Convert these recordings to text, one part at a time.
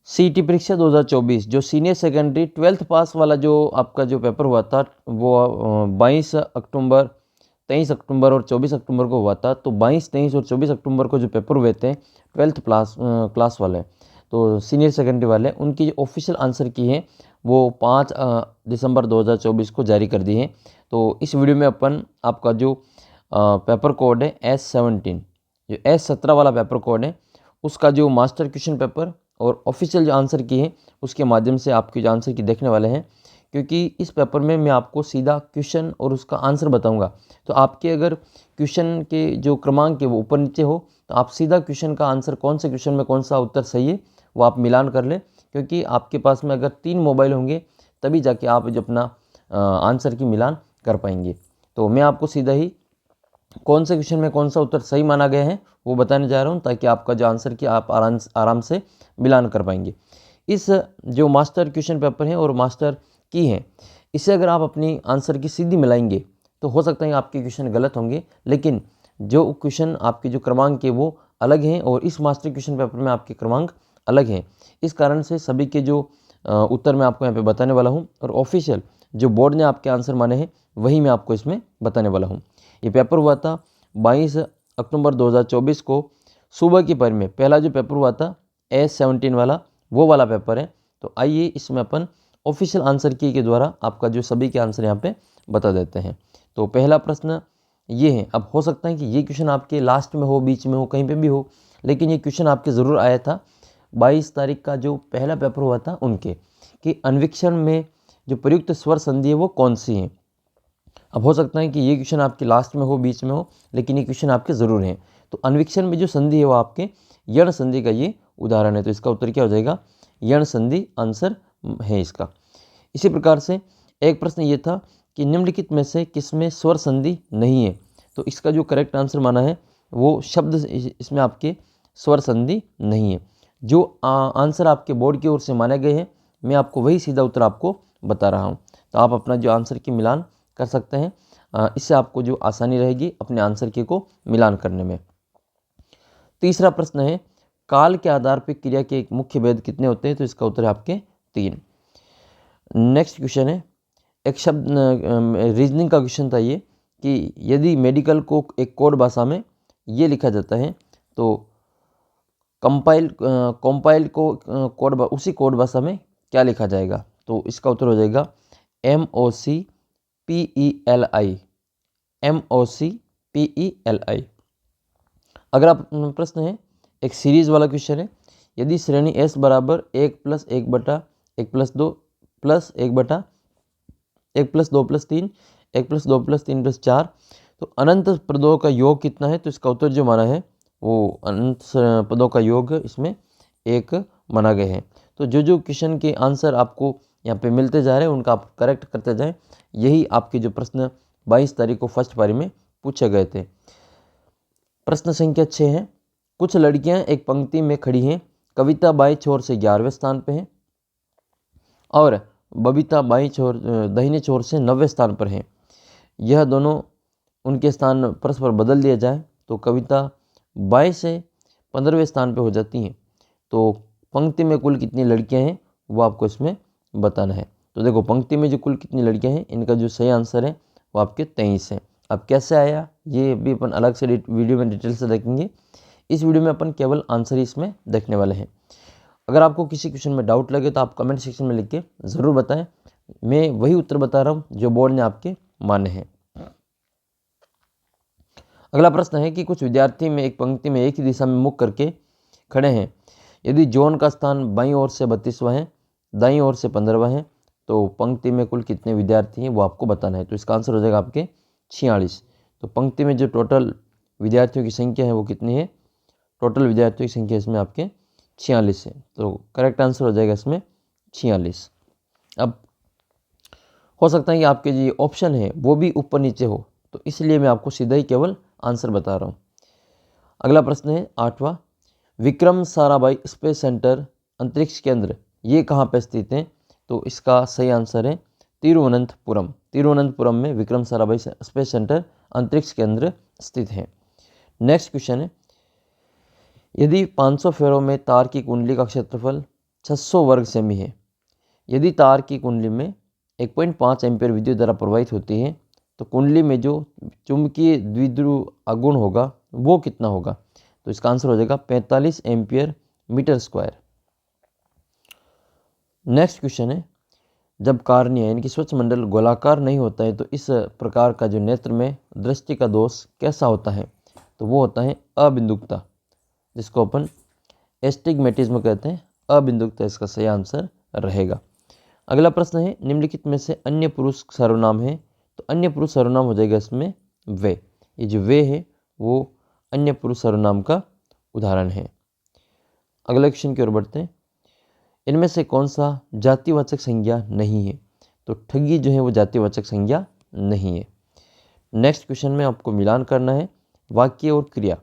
CET परीक्षा 2024 जो senior secondary 12th पास वाला जो आपका जो पेपर हुआ था वो 22 अक्टूबर 23 अक्टूबर और 24 अक्टूबर को हुआ था। तो 22, 23 और 24 अक्टूबर को जो पेपर हुए थे 12th क्लास वाले, तो सीनियर सेकेंडरी वाले, उनकी जो ऑफिशियल आंसर की है वो 5 दिसंबर 2024 को जारी कर दी है। तो इस वीडियो में अपन आपका जो पेपर कोड है S17, जो S17 वाला पेपर कोड है उसका जो मास्टर क्वेश्चन पेपर और ऑफिशियल जो आंसर की है उसके माध्यम से आपके जो आंसर की देखने वाले हैं, क्योंकि इस पेपर में मैं आपको सीधा क्वेश्चन और उसका आंसर बताऊंगा। तो आपके अगर क्वेश्चन के जो क्रमांक है वो ऊपर नीचे हो तो आप सीधा क्वेश्चन का आंसर, कौन से क्वेश्चन में कौन सा उत्तर सही है वो आप मिलान कर लें, क्योंकि आपके पास में अगर 3 मोबाइल होंगे तभी जाके आप जो अपना आंसर की मिलान कर पाएंगे। तो मैं आपको सीधा ही कौन से क्वेश्चन में कौन सा उत्तर सही माना गया है वो बताने जा रहा हूँ, ताकि आपका जो आंसर की आप आराम से मिलान कर पाएंगे। इस जो मास्टर क्वेश्चन पेपर है और मास्टर की है, इसे अगर आप अपनी आंसर की सीधी मिलाएंगे तो हो सकता है आपके क्वेश्चन गलत होंगे, लेकिन जो क्वेश्चन आपके जो क्रमांक है वो अलग हैं और इस मास्टर क्वेश्चन पेपर में आपके क्रमांक अलग हैं। इस कारण से सभी के जो उत्तर मैं आपको यहाँ पे बताने वाला हूँ और ऑफिशियल जो बोर्ड ने आपके आंसर माने हैं वही मैं आपको इसमें बताने वाला हूँ। ये पेपर हुआ था 22 अक्टूबर 2024 को सुबह की पारी में। पहला जो पेपर हुआ था S17 वाला, वो वाला पेपर है। तो आइए इसमें अपन ऑफिशियल आंसर की के द्वारा आपका जो सभी के आंसर यहाँ पे बता देते हैं। तो पहला प्रश्न ये है, अब हो सकता है कि ये क्वेश्चन आपके लास्ट में हो, बीच में हो, कहीं पे भी हो, लेकिन ये क्वेश्चन आपके ज़रूर आया था 22 तारीख का जो पहला पेपर हुआ था उनके, कि अन्वीक्षण में जो प्रयुक्त स्वर संधि है वो कौन सी है। अब हो सकता है कि ये क्वेश्चन आपके लास्ट में हो, बीच में हो, लेकिन ये क्वेश्चन आपके ज़रूर हैं। तो अन्वीक्षण में जो संधि है वो आपके यण संधि का ये उदाहरण है। तो इसका उत्तर क्या हो जाएगा, यण संधि आंसर है इसका। इसी प्रकार से एक प्रश्न ये था कि निम्नलिखित में से किसमें स्वर संधि नहीं है। तो इसका जो करेक्ट आंसर माना है वो शब्द, इसमें आपके स्वर संधि नहीं है। जो आंसर आपके बोर्ड की ओर से माने गए हैं मैं आपको वही सीधा उत्तर आपको बता रहा हूँ। तो आप अपना जो आंसर की मिलान कर सकते हैं, इससे आपको जो आसानी रहेगी अपने आंसर के को मिलान करने में। तीसरा प्रश्न है, काल के आधार पर क्रिया के एक मुख्य भेद कितने होते हैं। तो इसका उत्तर है आपके 3। नेक्स्ट क्वेश्चन है, एक शब्द रीजनिंग का क्वेश्चन था ये, कि यदि मेडिकल को एक कोड भाषा में ये लिखा जाता है तो कंपाइल को कोड उसी कोड भाषा में क्या लिखा जाएगा। तो इसका उत्तर हो जाएगा MOCPELI, MOCPELI। अगर आप प्रश्न है, एक सीरीज वाला क्वेश्चन है, यदि श्रेणी S बराबर 1 + 1 बटा 1 + 2 + 1 बटा 1 + 2 + 3 1 + 2 + 3 + 4, तो अनंत पदों का योग कितना है। तो इसका उत्तर जो माना है वो अनंत पदों का योग इसमें 1 माना गया है। तो जो जो क्वेश्चन के आंसर आपको यहाँ पे मिलते जा रहे हैं उनका आप करेक्ट करते जाएं। यही आपके जो प्रश्न 22 तारीख को फर्स्ट पारी में पूछे गए थे। प्रश्न संख्या 6 है, कुछ लड़कियां एक पंक्ति में खड़ी हैं, कविता बाएं छोर से 11वें स्थान पे है और बबीता बाईं छोर दाहिने छोर से 90वें स्थान पर है। यह दोनों उनके स्थान परस्पर बदल दिया जाए तो कविता बाएं से 15वें स्थान पे हो जाती हैं। तो पंक्ति में कुल कितनी लड़कियां हैं वो आपको इसमें बताना है। तो देखो, पंक्ति में जो कुल कितनी लड़कियां हैं इनका जो सही आंसर है वो आपके 23 है। अब कैसे आया ये भी अपन अलग से वीडियो में डिटेल से देखेंगे। इस वीडियो में अपन केवल आंसर ही इसमें देखने वाले हैं। अगर आपको किसी क्वेश्चन में डाउट लगे तो आप कमेंट सेक्शन में लिख के ज़रूर बताएं, मैं वही उत्तर बता रहा हूँ जो बोर्ड ने आपके माने हैं। अगला प्रश्न है कि कुछ विद्यार्थी में एक पंक्ति में एक ही दिशा में मुख करके खड़े हैं, यदि जॉन का स्थान बाईं ओर से 32वां है, दाईं ओर से 15वां है, तो पंक्ति में कुल कितने विद्यार्थी हैं वो आपको बताना है। तो इसका आंसर हो जाएगा आपके 46। तो पंक्ति में जो टोटल विद्यार्थियों की संख्या है वो कितनी है, टोटल विद्यार्थियों की संख्या इसमें आपके 46 है। तो करेक्ट आंसर हो जाएगा इसमें 46। अब हो सकता है कि आपके जो ऑप्शन है वो भी ऊपर नीचे हो, तो इसलिए मैं आपको सीधा ही केवल आंसर बता रहा हूँ। अगला प्रश्न है 8वां, विक्रम साराभाई स्पेस सेंटर अंतरिक्ष केंद्र ये कहाँ पे स्थित है। तो इसका सही आंसर है तिरुवनंतपुरम। तिरुवनंतपुरम में विक्रम साराभाई स्पेस सेंटर अंतरिक्ष केंद्र स्थित है। नेक्स्ट क्वेश्चन है, यदि 500 फेरों में तार की कुंडली का क्षेत्रफल 600 वर्ग सेमी है। यदि तार की कुंडली में 1.5 एम्पीयर विद्युत धारा प्रवाहित होती है तो कुंडली में जो चुंबकीय द्विध्रुव आघूर्ण होगा वो कितना होगा? तो इसका आंसर हो जाएगा 45 ampere meter square. Next question है, जब कार्निया यानी कि स्वच्छ मंडल गोलाकार नहीं होता है तो इस प्रकार का जो नेत्र में दृष्टि का दोष कैसा होता है? तो वो होता है अबिंदुकता, जिसको अपन एस्टिग्मेटिज्म कहते हैं। अबिंदुकता इसका सही आंसर रहेगा। अगला प्रश्न है, निम्नलिखित में से अन्य पुरुष सर्वनाम है। तो अन्य पुरुष सर्वनाम हो जाएगा इसमें वे। ये जो वे है वो अन्य पुरुष सर्वनाम का उदाहरण है। अगला क्वेश्चन की ओर बढ़ते हैं, इनमें से कौन सा जातिवाचक संज्ञा नहीं है? तो ठगी जो है वो जातिवाचक संज्ञा नहीं है। नेक्स्ट क्वेश्चन में आपको मिलान करना है वाक्य और क्रिया।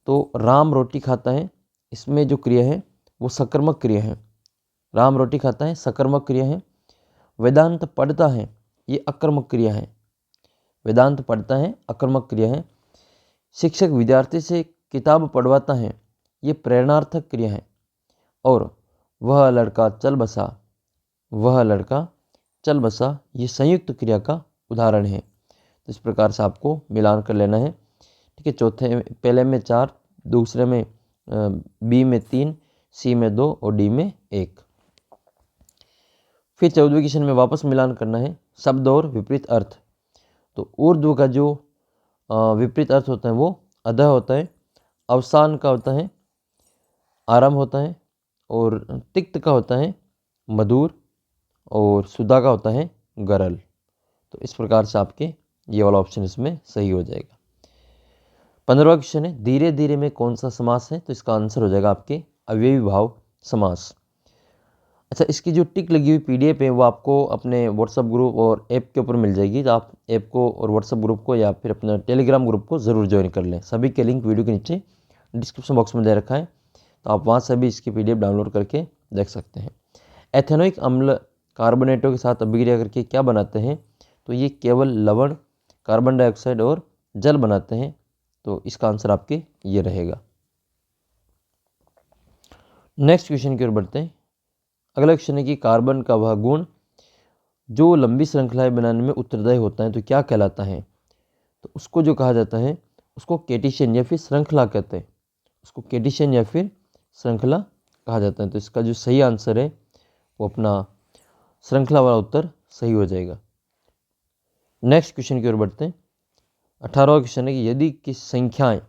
तो राम रोटी खाता है, इसमें जो क्रिया है वो सकर्मक क्रिया है। राम रोटी खाता है सकर्मक क्रिया है। वेदांत पढ़ता है ये अकर्मक क्रिया है। वेदांत पढ़ता है अकर्मक क्रिया है। शिक्षक विद्यार्थी से किताब पढ़वाता है ये प्रेरणार्थक क्रिया है। और वह लड़का चल बसा, वह लड़का चल बसा ये संयुक्त क्रिया का उदाहरण है। तो इस प्रकार से आपको मिलान कर लेना है। ठीक है, चौथे पहले में 4, दूसरे में बी में 3, सी में 2 और डी में 1। फिर 14वें क्वेश्चन में वापस मिलान करना है शब्द और विपरीत अर्थ। तो ऊर्ध्व का जो विपरीत अर्थ होता है वो अधः होता है, अवसान का होता है आरंभ होता है, और तिक्त का होता है मधुर, और सुधा का होता है गरल। तो इस प्रकार से आपके ये वाला ऑप्शन इसमें सही हो जाएगा। 15वां क्वेश्चन है, धीरे धीरे में कौन सा समास है? तो इसका आंसर हो जाएगा आपके अव्ययी भाव समास। अच्छा, इसकी जो टिक लगी हुई पीडीएफ है वो आपको अपने व्हाट्सअप ग्रुप और ऐप के ऊपर मिल जाएगी। तो आप ऐप को और व्हाट्सअप ग्रुप को या फिर अपना टेलीग्राम ग्रुप को ज़रूर ज्वाइन कर लें। सभी के लिंक वीडियो के नीचे डिस्क्रिप्शन बॉक्स में दे रखा है, तो आप वहाँ से भी इसकी पीडीएफ डाउनलोड करके देख सकते हैं। एथेनोइक अम्ल कार्बोनेटों के साथ अभिक्रिया करके क्या बनाते हैं? तो ये केवल लवण, कार्बन डाइऑक्साइड और जल बनाते हैं। तो इसका आंसर आपके ये रहेगा। नेक्स्ट क्वेश्चन की ओर बढ़ते हैं। अगला क्वेश्चन है कि कार्बन का वह गुण जो लंबी श्रृंखलाएं बनाने में उत्तरदायी होता है तो क्या कहलाता है? तो उसको जो कहा जाता है उसको कैटिशन या फिर श्रृंखला कहते हैं। उसको कैटिशन या फिर श्रृंखला कहा जाता है। तो इसका जो सही आंसर है वो अपना श्रृंखला वाला उत्तर सही हो जाएगा। नेक्स्ट क्वेश्चन की ओर बढ़ते हैं। 18वां क्वेश्चन है कि यदि किस संख्याएं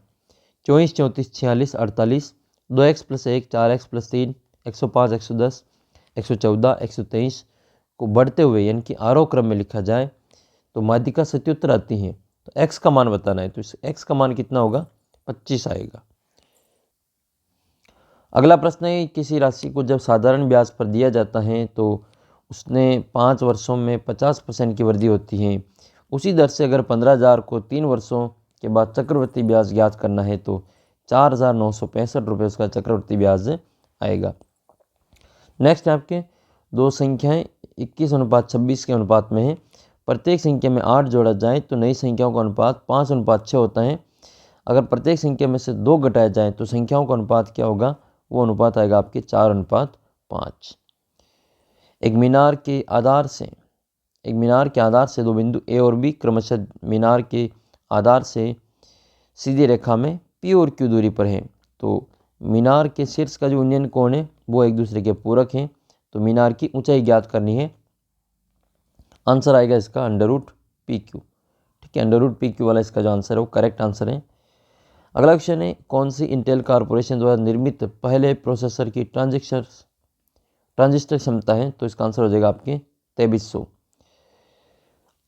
24, 34, 46, 48, 2x + 1, 4x + 3, 105, 110, 114, 123 को बढ़ते हुए यानी कि आरोह क्रम में लिखा जाए तो माध्यिका सत्योत्तर आती है। तो x का मान बताना है। तो इस x का मान कितना होगा? 25 आएगा। अगला प्रश्न है, किसी राशि को जब साधारण ब्याज पर दिया जाता है तो उसने 5 वर्षों में 50% की वृद्धि होती है। उसी दर से अगर 15,000 को 3 वर्षों के बाद चक्रवृद्धि ब्याज ज्ञात करना है तो 4,965 रुपये उसका चक्रवृद्धि ब्याज आएगा। नेक्स्ट है आपके दो संख्याएं 21:26 के अनुपात में है। प्रत्येक संख्या में 8 जोड़ा जाए तो नई संख्याओं का अनुपात 5:6 होता है। अगर प्रत्येक संख्या में से 2 घटाया जाए तो संख्याओं का अनुपात क्या होगा? वो अनुपात आएगा आपके 4:5। एक मीनार के आधार से दो बिंदु ए और बी क्रमशः मीनार के आधार से सीधी रेखा में पी और क्यू दूरी पर है। तो मीनार के शीर्ष का जो यूनियन कोण है वो एक दूसरे के पूरक हैं। तो मीनार की ऊंचाई ज्ञात करनी है। आंसर आएगा इसका √PQ। ठीक है, √PQ वाला इसका जो आंसर है वो करेक्ट आंसर है। अगला क्वेश्चन है, कौन सी इंटेल कॉर्पोरेशन द्वारा निर्मित पहले प्रोसेसर की ट्रांजिस्टर क्षमता है? तो इसका आंसर हो जाएगा आपके 2300।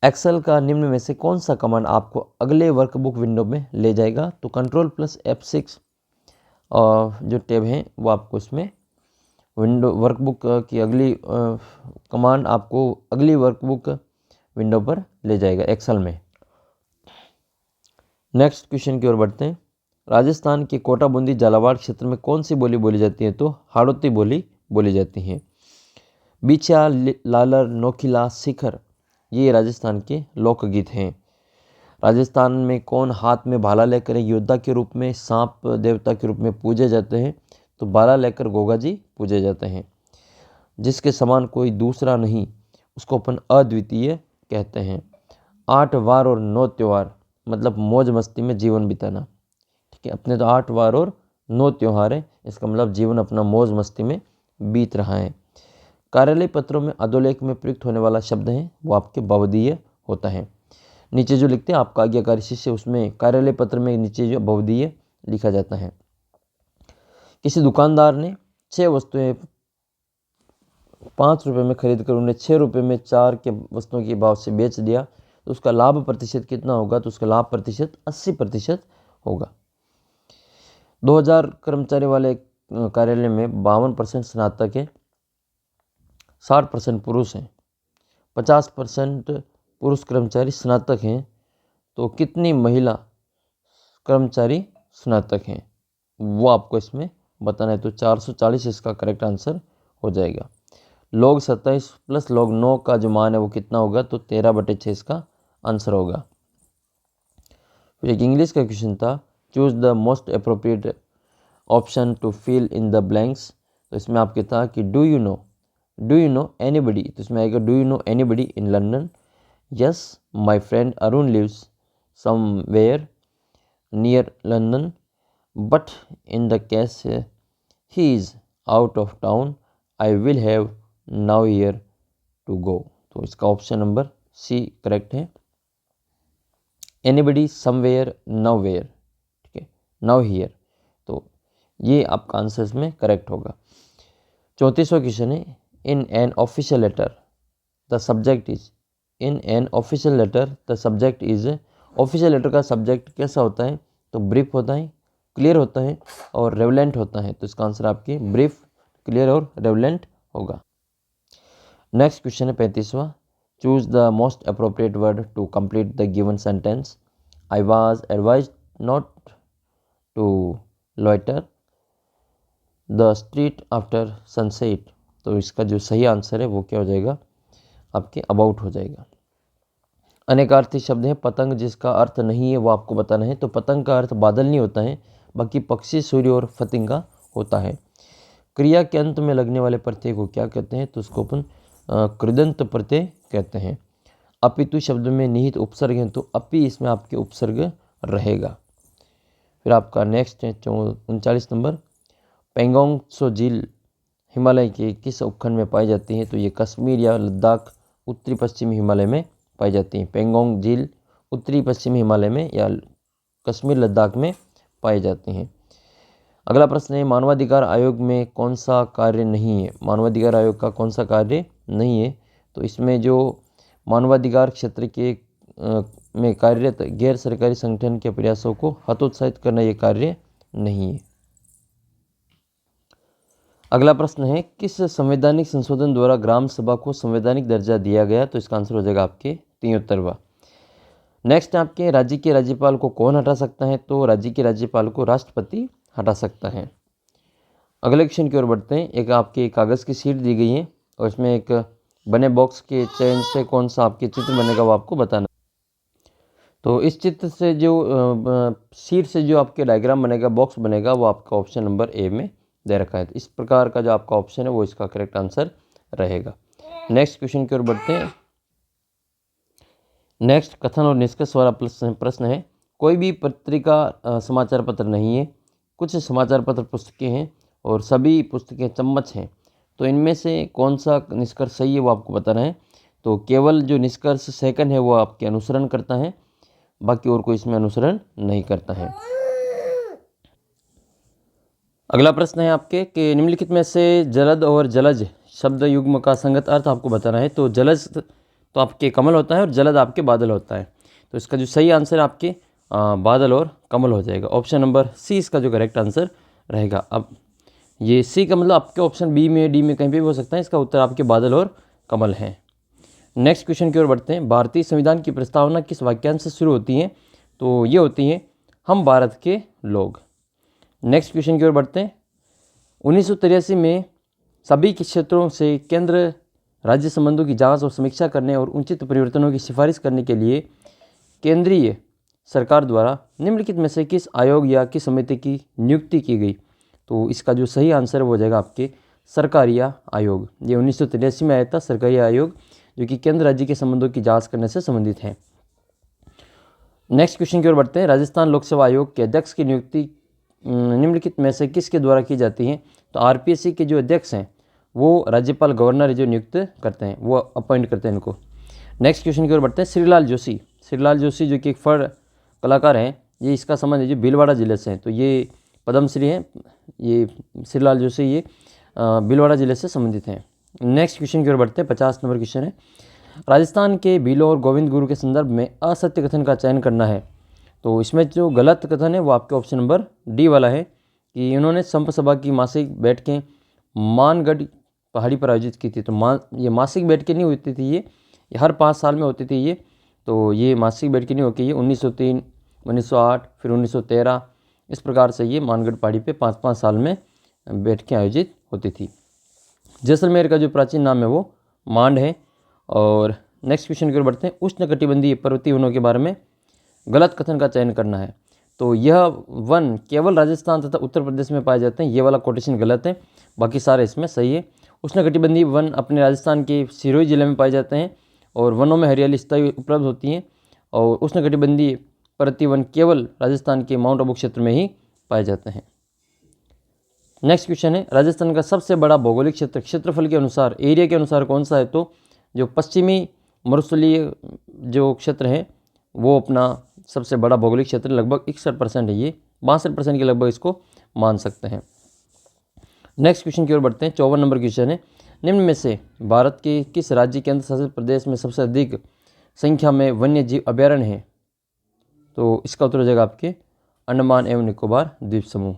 एक्सेल का निम्न में से कौन सा कमांड आपको अगले वर्कबुक विंडो में ले जाएगा? तो Ctrl+F6 जो टैब है वो आपको इसमें विंडो वर्कबुक की अगली कमांड आपको अगली वर्कबुक विंडो पर ले जाएगा एक्सेल में। नेक्स्ट क्वेश्चन की ओर बढ़ते हैं। राजस्थान के कोटा बूंदी झालावाड़ क्षेत्र में कौन सी बोली बोली जाती है? तो हाड़ौती बोली बोली जाती है। बिछा, लालर, नोखिला, शिखर ये राजस्थान के लोकगीत हैं। राजस्थान में कौन हाथ में भाला लेकर योद्धा के रूप में, सांप देवता के रूप में पूजे जाते हैं? तो भाला लेकर गोगा जी पूजे जाते हैं। जिसके समान कोई दूसरा नहीं, उसको अपन अद्वितीय कहते हैं। 8 वार और 9 त्यौहार मतलब मौज मस्ती में जीवन बिताना। ठीक है, अपने तो 8 वार और 9 त्यौहार है, इसका मतलब जीवन अपना मौज मस्ती में बीत रहा है। कार्यालय पत्रों में अधोलेख में प्रयुक्त होने वाला शब्द है वो आपके भवदीय होता है। नीचे जो लिखते हैं आपका आज्ञाकारी शिष्य, उसमें कार्यालय पत्र में नीचे जो भवदीय लिखा जाता है। किसी दुकानदार ने 6 वस्तुएं 5 रुपये में खरीद कर उन्हें 6 रुपये में 4 के वस्तुओं के भाव से बेच दिया, तो उसका लाभ प्रतिशत कितना होगा? तो उसका लाभ प्रतिशत 80% होगा। 2000 कर्मचारी वाले कार्यालय में 52% स्नातक है, 60% पुरुष हैं, 50% पुरुष कर्मचारी स्नातक हैं, तो कितनी महिला कर्मचारी स्नातक हैं वो आपको इसमें बताना है। तो 440 इसका करेक्ट आंसर हो जाएगा। log 27 प्लस log 9 का जो मान है वो कितना होगा? तो 13/6 इसका आंसर होगा। फिर एक इंग्लिश का क्वेश्चन था, choose the most appropriate option to fill in the blanks. तो इसमें आपके था कि डू यू नो एनीबडी, तो इसमें आएगा do you know anybody in London? Yes, my friend Arun lives somewhere near London, but in the case he is out of town, I will have now here to go. तो इसका option number C correct है। Anybody, somewhere, now where, ठीक है, now here, तो ये आपका answer इसमें correct होगा। 34वां क्वेश्चन है, in an official letter the subject is, in an official letter the subject is, official letter का सब्जेक्ट कैसा होता है? तो ब्रीफ होता है, क्लियर होता है और रेवलेंट होता है। तो इसका आंसर आपकी ब्रीफ, क्लियर और रेवलेंट होगा। नेक्स्ट क्वेश्चन है 35वां, choose the most appropriate word to complete the given sentence. I was advise not to loiter the street after sunset. तो इसका जो सही आंसर है वो क्या हो जाएगा? आपके अबाउट हो जाएगा। अनेकार्थी शब्द है, पतंग जिसका अर्थ नहीं है वो आपको बताना है। तो पतंग का अर्थ बादल नहीं होता है, बाकी पक्षी, सूर्य और फतिंगा होता है। क्रिया के अंत में लगने वाले प्रत्यय को क्या कहते हैं? तो उसको अपन कृदंत प्रत्यय कहते हैं। अपितु शब्द में निहित उपसर्ग है, तो अपि इसमें आपके उपसर्ग रहेगा। फिर आपका नेक्स्ट है 39 नंबर, पेंगोंग त्सो झील हिमालय के किस उपखंड में पाई जाती है? तो ये कश्मीर या लद्दाख उत्तरी पश्चिमी हिमालय में पाई जाती है। पेंगोंग झील उत्तरी पश्चिमी हिमालय में या कश्मीर लद्दाख में पाई जाती हैं। अगला प्रश्न है, मानवाधिकार आयोग में कौन सा कार्य नहीं है? मानवाधिकार आयोग का कौन सा कार्य नहीं है? तो इसमें जो मानवाधिकार क्षेत्र के में कार्यरत गैर सरकारी संगठन के प्रयासों को हतोत्साहित करना ये कार्य नहीं है। अगला प्रश्न है, किस संवैधानिक संशोधन द्वारा ग्राम सभा को संवैधानिक दर्जा दिया गया? तो इसका आंसर हो जाएगा आपके 73वां। नेक्स्ट आपके राज्य के राज्यपाल को कौन हटा सकता है? तो राज्य के राज्यपाल को राष्ट्रपति हटा सकता है। अगले क्वेश्चन की ओर बढ़ते हैं। एक आपके कागज़ की शीट दी गई है और इसमें एक बने बॉक्स के चयन से कौन सा आपके चित्र बनेगा वो आपको बताना। तो इस चित्र से जो शीट से जो आपके डायग्राम बनेगा, बॉक्स बनेगा, वो आपका ऑप्शन नंबर ए में दे रखा है। तो इस प्रकार का जो आपका ऑप्शन है वो इसका करेक्ट आंसर रहेगा। नेक्स्ट क्वेश्चन की ओर बढ़ते हैं। नेक्स्ट कथन और निष्कर्ष वाला प्रश्न है, कोई भी पत्रिका समाचार पत्र नहीं है, कुछ समाचार पत्र पुस्तकें हैं और सभी पुस्तकें चम्मच हैं। तो इनमें से कौन सा निष्कर्ष सही है वो आपको बताना है। तो केवल जो निष्कर्ष सेकंड है वो आपके अनुसरण करता है, बाकी और कोई इसमें अनुसरण नहीं करता है। अगला प्रश्न है आपके कि निम्नलिखित में से जलद और जलज शब्द युग्म का संगत अर्थ आपको बताना है। तो जलज तो आपके कमल होता है और जलद आपके बादल होता है। तो इसका जो सही आंसर आपके बादल और कमल हो जाएगा। ऑप्शन नंबर सी इसका जो करेक्ट आंसर रहेगा। अब ये सी का मतलब आपके ऑप्शन बी में, डी में कहीं पे भी हो सकता है। इसका उत्तर आपके बादल और कमल है। नेक्स्ट क्वेश्चन की ओर बढ़ते हैं। भारतीय संविधान की प्रस्तावना किस वाक्यांश से शुरू होती है? तो ये होती है, हम भारत के लोग। नेक्स्ट क्वेश्चन की ओर बढ़ते हैं। 1983 में सभी क्षेत्रों से केंद्र राज्य संबंधों की जांच और समीक्षा करने और उचित परिवर्तनों की सिफारिश करने के लिए केंद्रीय सरकार द्वारा निम्नलिखित में से किस आयोग या किस समिति की नियुक्ति की गई? तो इसका जो सही आंसर हो जाएगा आपके सरकारिया आयोग। ये 1983 में आया था सरकारिया आयोग, जो कि केंद्र राज्य के संबंधों की जांच करने से संबंधित है। नेक्स्ट क्वेश्चन की ओर बढ़ते हैं। राजस्थान लोक सेवा आयोग के अध्यक्ष की नियुक्ति निम्नलिखित में से किसके द्वारा की जाती है? तो आरपीएससी के जो अध्यक्ष हैं वो राज्यपाल गवर्नर जो नियुक्त करते हैं, वो अपॉइंट करते हैं इनको। नेक्स्ट क्वेश्चन की ओर बढ़ते हैं। श्रीलाल जोशी, श्रीलाल जोशी जो कि एक फड़ कलाकार हैं, ये इसका संबंध है जो भीलवाड़ा जिले से हैं, तो ये पद्मश्री हैं। ये श्रीलाल जोशी ये भीलवाड़ा जिले से संबंधित हैं। नेक्स्ट क्वेश्चन की ओर बढ़ते हैं। 50 नंबर क्वेश्चन है। राजस्थान के भीलों और गोविंद गुरु के संदर्भ में असत्य कथन का चयन करना है। तो इसमें जो गलत कथन है वो आपके ऑप्शन नंबर डी वाला है कि उन्होंने संप सभा की मासिक बैठकें मानगढ़ पहाड़ी पर आयोजित की थी। तो ये मासिक बैठकें नहीं होती थी, ये हर 5 साल में होती थी ये। तो ये मासिक बैठकें नहीं होती, ये 1903, 1908, फिर 1913, इस प्रकार से ये मानगढ़ पहाड़ी पे 5-5 साल में बैठकें आयोजित होती थी। जैसलमेर का जो प्राचीन नाम है वो मांड है। और नेक्स्ट क्वेश्चन की ओर बढ़ते हैं। उष्णकटिबंधीय पर्वतीय वनों के बारे में गलत कथन का चयन करना है। तो यह वन केवल राजस्थान तथा उत्तर प्रदेश में पाए जाते हैं, ये वाला कोटेशन गलत है, बाकी सारे इसमें सही है। उष्णकटिबंधीय वन अपने राजस्थान के सिरोही जिले में पाए जाते हैं और वनों में हरियाली स्थायी उपलब्ध होती हैं। और उष्णकटिबंधीय पर्वतीय वन केवल राजस्थान के माउंट आबू क्षेत्र में ही पाए जाते हैं। नेक्स्ट क्वेश्चन है। राजस्थान का सबसे बड़ा भौगोलिक क्षेत्र क्षेत्रफल के अनुसार, एरिया के अनुसार कौन सा है? तो जो पश्चिमी मरुस्थलीय जो क्षेत्र है वो अपना सबसे बड़ा भौगोलिक क्षेत्र लगभग 61% है, ये 62% के लगभग इसको मान सकते हैं। नेक्स्ट क्वेश्चन की ओर बढ़ते हैं। 54 नंबर क्वेश्चन है। निम्न में से भारत के किस राज्य केंद्र शासित प्रदेश में सबसे अधिक संख्या में वन्य जीव अभ्यारण्य है? तो इसका उत्तर हो जाएगा आपके अंडमान एवं निकोबार द्वीप समूह।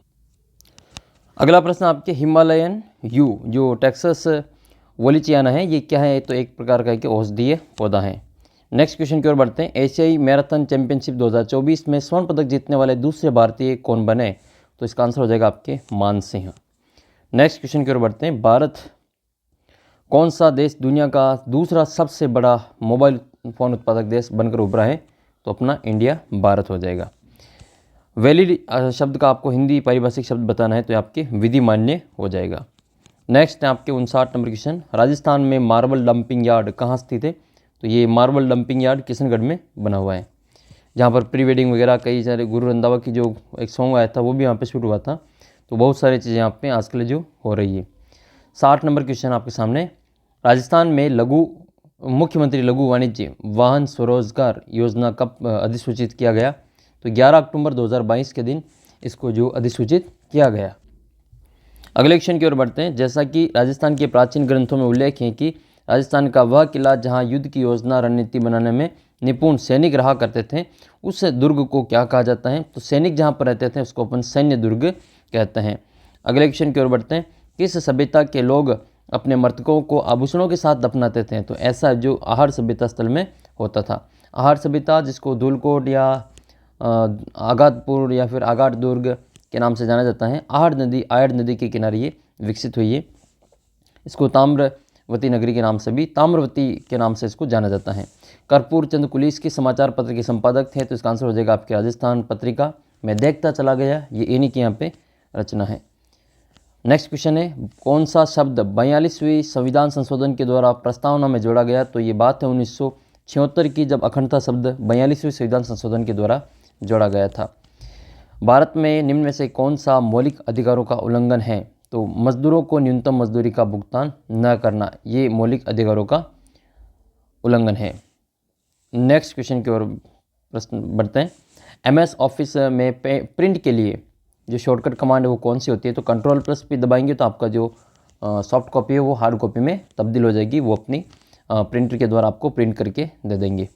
अगला प्रश्न आपके हिमालयन यू जो टेक्सास वोलिचियाना है, ये क्या है? तो एक प्रकार का एक औषधीय पौधा है। नेक्स्ट क्वेश्चन की ओर बढ़ते हैं। एशियाई मैराथन चैंपियनशिप 2024 में स्वर्ण पदक जीतने वाले दूसरे भारतीय कौन बने? तो इसका आंसर हो जाएगा आपके मान सिंह। नेक्स्ट क्वेश्चन की ओर बढ़ते हैं। भारत कौन सा देश दुनिया का दूसरा सबसे बड़ा मोबाइल फ़ोन उत्पादक देश बनकर उभरा है? तो अपना इंडिया भारत हो जाएगा। वैलिड शब्द का आपको हिंदी पारिभाषिक शब्द बताना है, तो आपके विधि मान्य हो जाएगा। नेक्स्ट है आपके 59 नंबर क्वेश्चन। राजस्थान में मार्बल डंपिंग यार्ड कहाँ स्थित है? तो ये मार्बल डंपिंग यार्ड किशनगढ़ में बना हुआ है, जहाँ पर प्री वेडिंग वगैरह कई सारे गुरु रंधावा की जो एक सॉन्ग आया था वो भी यहाँ पे शूट हुआ था। तो बहुत सारी चीज़ें यहाँ पे आजकल जो हो रही है। 60 नंबर क्वेश्चन आपके सामने। राजस्थान में मुख्यमंत्री लघु वाणिज्य वाहन स्वरोजगार योजना कब अधिसूचित किया गया? तो 11 अक्टूबर 2022 के दिन इसको जो अधिसूचित किया गया। अगले क्वेश्चन की ओर बढ़ते हैं। जैसा कि राजस्थान के प्राचीन ग्रंथों में उल्लेख है कि राजस्थान का वह किला जहां युद्ध की योजना रणनीति बनाने में निपुण सैनिक रहा करते थे, उस दुर्ग को क्या कहा जाता है? तो सैनिक जहां पर रहते थे उसको अपन सैन्य दुर्ग कहते हैं। अगले क्वेश्चन की ओर बढ़ते हैं। किस सभ्यता के लोग अपने मृतकों को आभूषणों के साथ दफनाते थे? तो ऐसा जो आहड़ सभ्यता स्थल में होता था। आहड़ सभ्यता जिसको धूलकोट या आगातपुर या फिर आगाट दुर्ग के नाम से जाना जाता है, आयड़ नदी के किनारे ये विकसित हुई है। इसको ताम्रवती नगरी के नाम से भी ताम्रवती के नाम से इसको जाना जाता है। कर्पूर चंद कुलीस के समाचार पत्र के संपादक थे, तो इसका आंसर हो जाएगा आपके राजस्थान पत्रिका। मैं देखता चला गया, ये इन्हीं की यहाँ पे रचना है। नेक्स्ट क्वेश्चन है। कौन सा शब्द 42वीं संविधान संशोधन के द्वारा प्रस्तावना में जोड़ा गया? तो ये बात है 1976 की, जब अखंडता शब्द 42वीं संविधान संशोधन के द्वारा जोड़ा गया था। भारत में निम्न में से कौन सा मौलिक अधिकारों का उल्लंघन है? तो मजदूरों को न्यूनतम मजदूरी का भुगतान न करना, ये मौलिक अधिकारों का उल्लंघन है। नेक्स्ट क्वेश्चन की ओर प्रश्न बढ़ते हैं। MS ऑफिस में प्रिंट के लिए जो शॉर्टकट कमांड है वो कौन सी होती है? तो Ctrl+P दबाएंगे तो आपका जो सॉफ्ट कॉपी है वो हार्ड कॉपी में तब्दील हो जाएगी, वो अपनी प्रिंटर के द्वारा आपको प्रिंट करके दे देंगे।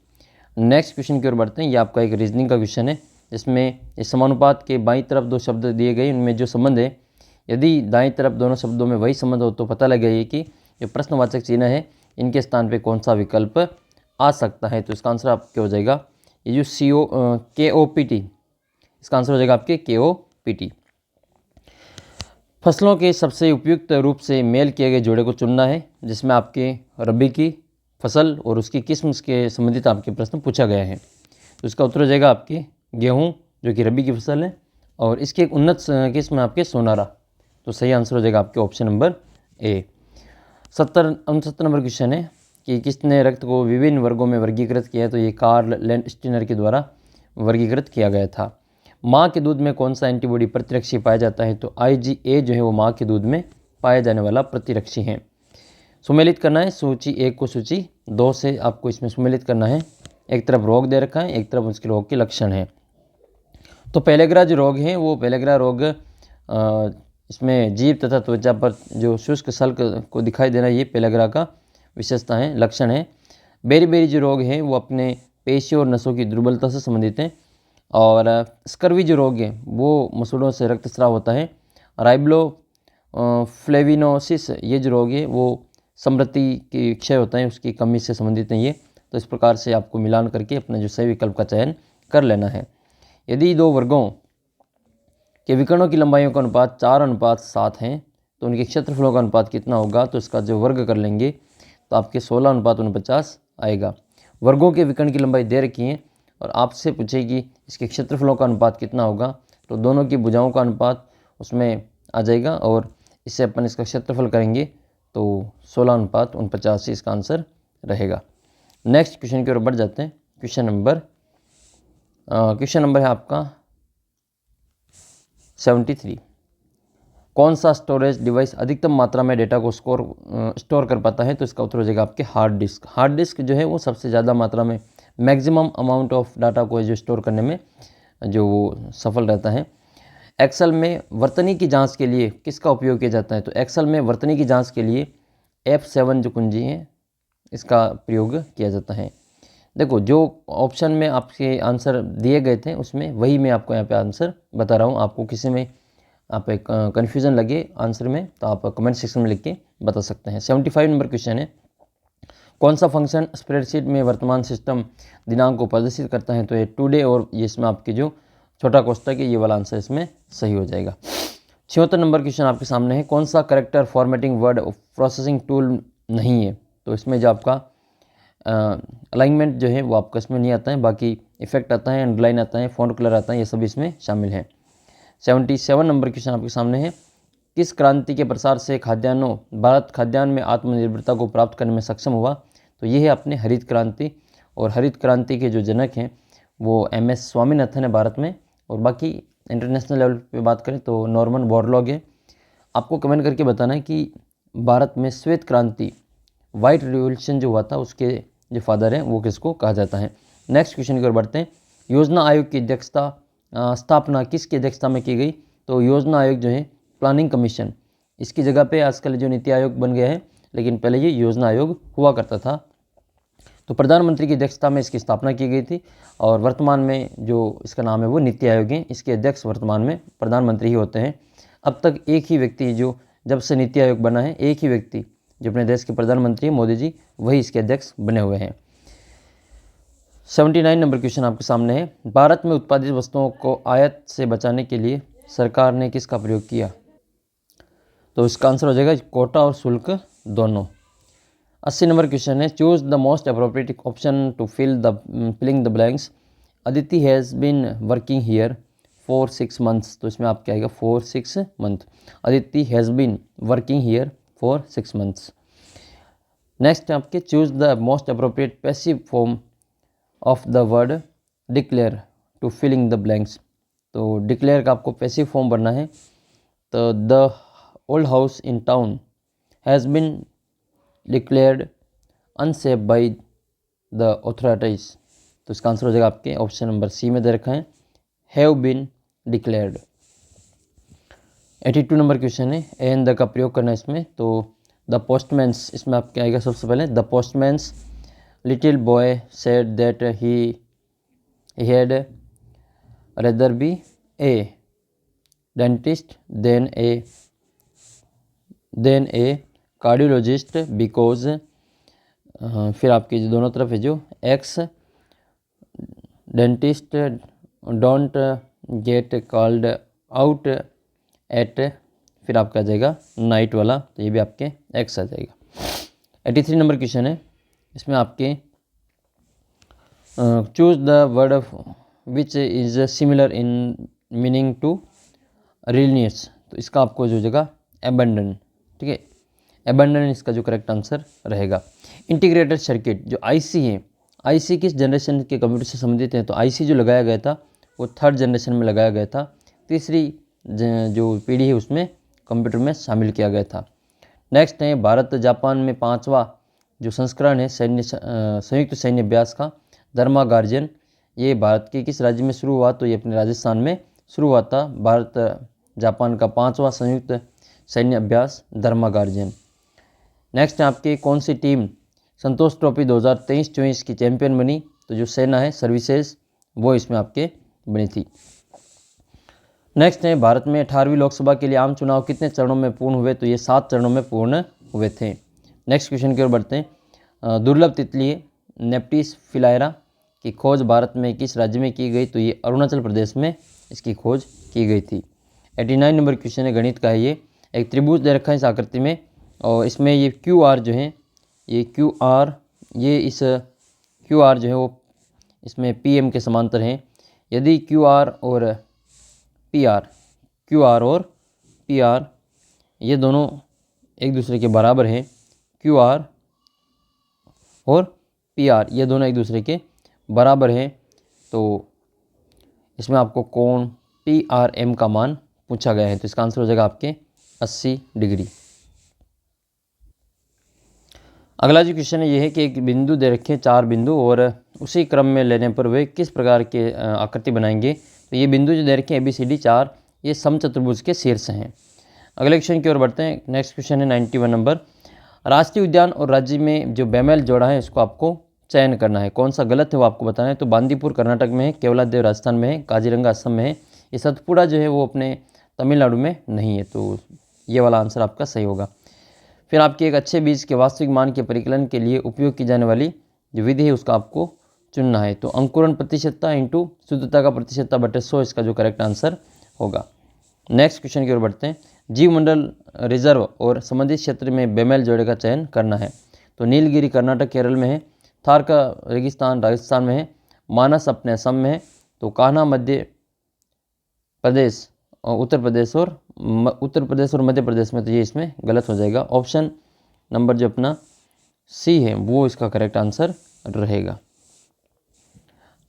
नेक्स्ट क्वेश्चन की ओर बढ़ते हैं। ये आपका एक रीजनिंग का क्वेश्चन है, जिसमें इस समानुपात के बाईं तरफ दो शब्द दिए गए, उनमें जो संबंध है, यदि दाईं तरफ दोनों शब्दों में वही संबंध हो तो पता लग गया कि जो प्रश्नवाचक चिन्ह है इनके स्थान पे कौन सा विकल्प आ सकता है। तो इसका आंसर आपके हो जाएगा ये जो KOPT, इसका आंसर हो जाएगा आपके KOPT। फसलों के सबसे उपयुक्त रूप से मेल किए गए जोड़े को चुनना है, जिसमें आपके रबी की फसल और उसकी किस्म के संबंधित आपके प्रश्न पूछा गया है। तो इसका उत्तर हो जाएगा आपके गेहूं, जो कि रबी की फसल है, और इसकी एक उन्नत किस्म है आपके सोनारा। तो सही आंसर हो जाएगा आपके option number A. 69 number question है कि किसने रक्त को विभिन्न वर्गों में वर्गीकृत किया है, तो ये कार्ल लैंडस्टीनर के द्वारा वर्गीकृत किया गया था। माँ के दूध में कौन सा एंटीबॉडी प्रतिरक्षी पाया जाता है, तो IgA जो है वो माँ के दूध में पाया जाने वाला प्रतिरक्षी है। सुमेलित करना है सूची 1 को सूची 2 से, आपको इसमें सुमेलित करना है। एक तरफ रोग दे रखा है, एक तरफ उसके रोग के लक्षण है। तो पेलेग्रा जो रोग है वो पेलेग्रा रोग इसमें जीभ तथा त्वचा पर जो शुष्क सल्क को दिखाई देना, ये पेलेग्रा का विशेषता है, लक्षण है। बेरी जो रोग है वो अपने पेशियों और नसों की दुर्बलता से संबंधित है। और स्कर्वी जो रोग है वो मसूड़ों से रक्तस्राव होता है। राइब्लो फ्लेविनोसिस ये जो रोग है वो समृद्धि की क्षय होता है, उसकी कमी से संबंधित है ये। तो इस प्रकार से आपको मिलान करके अपने जो सही विकल्प का चयन कर लेना है। यदि दो वर्गों के विकर्णों की लंबाइयों का अनुपात 4:7 है तो उनके क्षेत्रफलों का अनुपात कितना होगा, तो इसका जो वर्ग कर लेंगे तो आपके 16:49 आएगा। वर्गों के विकर्ण की लंबाई दे रखी है और आपसे पूछेगी इसके क्षेत्रफलों का अनुपात कितना होगा, तो दोनों की भुजाओं का अनुपात उसमें आ जाएगा और इससे अपन इसका क्षेत्रफल करेंगे तो 16:49 इसका आंसर रहेगा। नेक्स्ट क्वेश्चन की ओर बढ़ जाते हैं। क्वेश्चन नंबर है आपका 73। कौन सा स्टोरेज डिवाइस अधिकतम मात्रा में डेटा को स्टोर कर पाता है, तो इसका उत्तर हो जाएगा आपके हार्ड डिस्क। हार्ड डिस्क जो है वो सबसे ज़्यादा मात्रा में मैक्सिमम अमाउंट ऑफ डाटा को जो स्टोर करने में जो वो सफल रहता है। एक्सेल में वर्तनी की जांच के लिए किसका उपयोग किया जाता है, तो एक्सेल में वर्तनी की जांच के लिए F7 जो कुंजी है इसका प्रयोग किया जाता है। देखो जो ऑप्शन में आपके आंसर दिए गए थे उसमें वही मैं आपको यहाँ पे आंसर बता रहा हूँ। आपको किसी में आप एक कन्फ्यूज़न लगे आंसर में तो आप कमेंट सेक्शन में लिख के बता सकते हैं। 75 नंबर क्वेश्चन है, कौन सा फंक्शन स्प्रेडशीट में वर्तमान सिस्टम दिनांक को प्रदर्शित करता है, तो ये टुडे, और ये इसमें आपके जो छोटा कोष्ठक है ये वाला आंसर इसमें सही हो जाएगा। 76 नंबर क्वेश्चन आपके सामने है, कौन सा character formatting word processing tool नहीं है, तो इसमें जो आपका अलाइनमेंट जो है वो आपका इसमें नहीं आता है, बाकी इफेक्ट आता है, अंडरलाइन आता है, फॉन्ट कलर आता है, ये सभी इसमें शामिल हैं। 77 नंबर क्वेश्चन आपके सामने है, किस क्रांति के प्रसार से भारत खाद्यान्न में आत्मनिर्भरता को प्राप्त करने में सक्षम हुआ, तो ये है अपने हरित क्रांति। और हरित क्रांति के जो जनक हैं वो MS स्वामीनाथन है भारत में, और बाकी इंटरनेशनल लेवल पे बात करें तो नॉर्मन बोरलॉग है। आपको कमेंट करके बताना है कि भारत में श्वेत क्रांति वाइट रिवॉल्यूशन जो हुआ था उसके जो फादर हैं वो किसको कहा जाता है। नेक्स्ट क्वेश्चन की ओर बढ़ते हैं। योजना आयोग की स्थापना किसकी अध्यक्षता में की गई, तो योजना आयोग जो है प्लानिंग कमीशन, इसकी जगह पे आजकल जो नीति आयोग बन गया है, लेकिन पहले ये योजना आयोग हुआ करता था। तो प्रधानमंत्री की अध्यक्षता में इसकी स्थापना की गई थी और वर्तमान में जो इसका नाम है वो नीति आयोग है। इसके अध्यक्ष वर्तमान में प्रधानमंत्री ही होते हैं। अब तक एक ही व्यक्ति जो जब से नीति आयोग बना है, एक ही व्यक्ति जो अपने देश के प्रधानमंत्री हैं मोदी जी, वही इसके अध्यक्ष बने हुए हैं। 79 नंबर क्वेश्चन आपके सामने है, भारत में उत्पादित वस्तुओं को आयात से बचाने के लिए सरकार ने किसका प्रयोग किया, तो इसका आंसर हो जाएगा कोटा और शुल्क दोनों। 80 नंबर क्वेश्चन है, choose the most appropriate option to filling the blanks. Aditi has been working here for 6 months, तो इसमें आप क्या आएगा 4-6 month। Aditi has been working here for 6 months। Next आपके choose the most appropriate passive form of the word declare to filling the blanks, तो declare का आपको passive form भरना है। तो the old house in town has been declared unsafe by the authorities, तो इसका answer हो जाएगा आपके ऑप्शन नंबर सी में दे रखा है, have been declared. 82 number question है, एंड द का प्रयोग करना है इसमें, तो द पोस्टमैन्स, इसमें आप क्या आएगा सबसे पहले, the postman's little boy said that he had rather be a dentist than a cardiologist because, फिर आपके जो दोनों तरफ है जो X dentist don't get called out at, फिर आपका आ जाएगा नाइट वाला, तो ये भी आपके एक्स आ जाएगा। 83 नंबर क्वेश्चन है, इसमें आपके choose the word which is similar in meaning to religious, तो इसका आपको जो जगह एबंडन, ठीक है, एबंडन इसका जो करेक्ट आंसर रहेगा। इंटीग्रेटेड सर्किट जो आईसी है, आईसी किस जनरेशन के कंप्यूटर से संबंधित है? तो आईसी जो लगाया गया था वो 3rd जनरेशन में लगाया गया था, तीसरी जो पीढ़ी है उसमें कंप्यूटर में शामिल किया गया था। नेक्स्ट है भारत जापान में 5वां जो संस्करण है संयुक्त सैन्य अभ्यास का धर्मा गार्जियन, ये भारत के किस राज्य में शुरू हुआ? तो ये अपने राजस्थान में शुरू हुआ था। भारत जापान का 5वां संयुक्त सैन्य अभ्यास धर्मा गार्जियन। नेक्स्ट है आपकी कौन सी टीम संतोष ट्रॉफी 2023-24 की चैंपियन बनी? तो जो सेना है सर्विसेज वो इसमें आपके बनी थी। नेक्स्ट है भारत में 18वीं लोकसभा के लिए आम चुनाव कितने चरणों में पूर्ण हुए? तो ये 7 चरणों में पूर्ण हुए थे। नेक्स्ट क्वेश्चन की ओर बढ़ते हैं। दुर्लभ तितली नेप्टिस फिलायरा की खोज भारत में किस राज्य में की गई? तो ये अरुणाचल प्रदेश में इसकी खोज की गई थी। 89 नंबर क्वेश्चन है गणित का है ये। एक त्रिभुज दे रखा है इस आकृति में और इसमें ये QR जो है ये QR जो है वो इसमें PM के समांतर हैं। यदि QR और PR ये दोनों एक दूसरे के बराबर हैं, QR और PR ये दोनों एक दूसरे के बराबर हैं, तो इसमें आपको कोण PRM का मान पूछा गया है। तो इसका आंसर हो जाएगा आपके 80 डिग्री। अगला जो क्वेश्चन है ये है कि एक बिंदु दे रखे 4 बिंदु और उसी क्रम में लेने पर वे किस प्रकार के आकृति बनाएंगे? तो ये बिंदु जो दे रखे हैं ABCD 4 ये समचतुर्भुज के शीर्ष हैं। अगले क्वेश्चन की ओर बढ़ते हैं। नेक्स्ट क्वेश्चन है 91 नंबर। राष्ट्रीय उद्यान और राज्य में जो बेमेल जोड़ा है इसको आपको चयन करना है, कौन सा गलत है वो आपको बताना है। तो बांदीपुर कर्नाटक में है, केवलादेव राजस्थान में है, काजीरंगा असम में है, ये सतपुड़ा जो है वो अपने तमिलनाडु में नहीं है। तो ये वाला आंसर आपका सही होगा। फिर आपके एक अच्छे बीज के वास्तविक मान के परिकलन के लिए उपयोग की जाने वाली जो विधि है उसका आपको चुनना है। तो अंकुरण प्रतिशतता इंटू शुद्धता का प्रतिशतता बटे 100 इसका जो करेक्ट आंसर होगा। नेक्स्ट क्वेश्चन की ओर बढ़ते हैं। जीवमंडल रिजर्व और संबंधित क्षेत्र में बेमेल जोड़े का चयन करना है। तो नीलगिरी कर्नाटक केरल में है, थार का रेगिस्तान राजस्थान में है, मानस अपने असम में है, तो कान्हा मध्य प्रदेश उत्तर प्रदेश और मध्य प्रदेश में, तो ये इसमें गलत हो जाएगा। ऑप्शन नंबर जो अपना C है वो इसका करेक्ट आंसर रहेगा।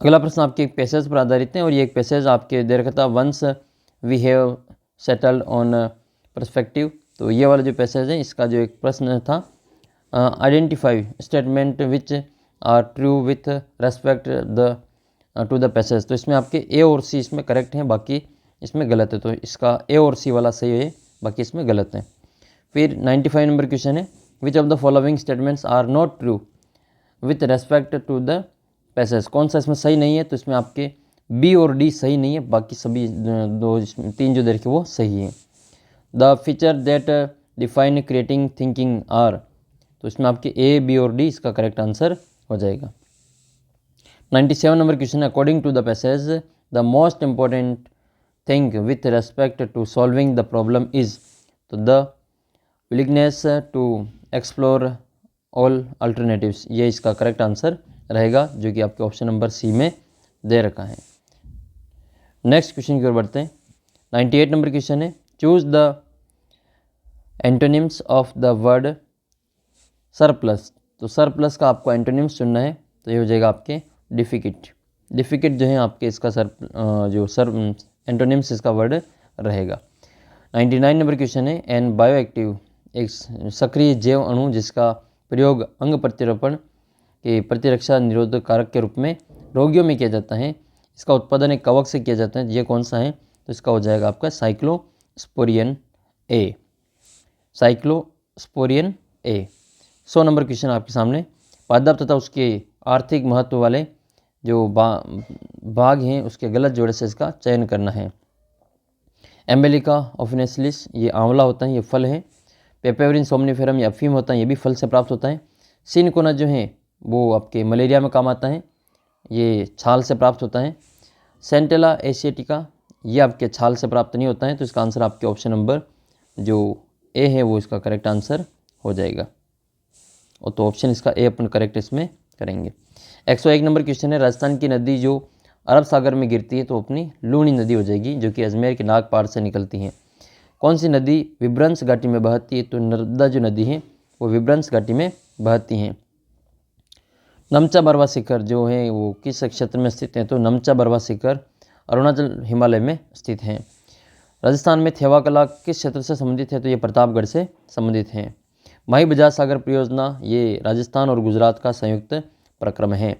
अगला प्रश्न आपके एक पैसेज पर आधारित है और ये एक पैसेज आपके दे रखा था once we have settled on perspective. तो ये वाला जो पैसेज है इसका जो एक प्रश्न था identify statement which are true with respect to the passage. तो इसमें आपके A और C इसमें करेक्ट हैं, बाकी इसमें गलत है। तो इसका A और C वाला सही है, बाकी इसमें गलत है। फिर 95 नंबर क्वेश्चन है which of the following statements are not true with respect to the passage. कौन सा इसमें सही नहीं है? तो इसमें आपके B और D सही नहीं है, बाकी सभी 3 जो दे रखे वो सही है। The feature that define creating thinking are. तो इसमें आपके A, B और D इसका करेक्ट आंसर हो जाएगा। 97 नंबर क्वेश्चन है according to the passage the most important thing with respect to solving the problem is. तो the willingness to explore all alternatives, ये इसका करेक्ट आंसर रहेगा जो कि आपके ऑप्शन नंबर C में दे रखा है। नेक्स्ट क्वेश्चन की ओर बढ़ते हैं। 98 नंबर क्वेश्चन है choose the antonyms of the word surplus. तो सरप्लस का आपको एंटोनिम्स चुनना है, तो ये हो जाएगा आपके डिफिकल्ट जो है आपके इसका एंटोनिम्स इसका वर्ड रहेगा। 99 नंबर क्वेश्चन है एन बायोएक्टिव एक सक्रिय जैव अणु जिसका प्रयोग अंग प्रत्यारोपण के प्रतिरक्षा निरोधक कारक के रूप में रोगियों में किया जाता है, इसका उत्पादन एक कवक से किया जाता है, ये कौन सा है? तो इसका हो जाएगा आपका साइक्लोस्पोरियन ए। 100 नंबर क्वेश्चन आपके सामने पादप तथा उसके आर्थिक महत्व वाले जो भाग हैं उसके गलत जोड़े से इसका चयन करना है। एम्बेलिका ऑफिनेसिलिस ये आंवला होता है, ये फल है। पेपेवरिन सोमनिफेरम ये अफीम होता है, ये भी फल से प्राप्त होता है। सिनकोना जो है वो आपके मलेरिया में काम आता है, ये छाल से प्राप्त होता है। सेंटेला एशियाटिका ये आपके छाल से प्राप्त नहीं होता है, तो इसका आंसर आपके ऑप्शन नंबर जो A है वो इसका करेक्ट आंसर हो जाएगा। और तो ऑप्शन इसका A अपन करेक्ट इसमें करेंगे। 101 नंबर क्वेश्चन है राजस्थान की नदी जो अरब सागर में गिरती है तो अपनी लूनी नदी हो जाएगी जो कि अजमेर के नागपाड़ से निकलती हैं। कौन सी नदी विभ्रंश घाटी में बहती है? तो नर्मदा जो नदी है वो विभ्रंश घाटी में बहती हैं। नमचा बरवा शिखर जो है वो किस क्षेत्र में स्थित है? तो नमचा बरवा शिखर अरुणाचल हिमालय में स्थित हैं। राजस्थान में थेवा कला किस क्षेत्र से संबंधित है? तो ये प्रतापगढ़ से संबंधित हैं। माही बजाज सागर परियोजना ये राजस्थान और गुजरात का संयुक्त प्रक्रम है।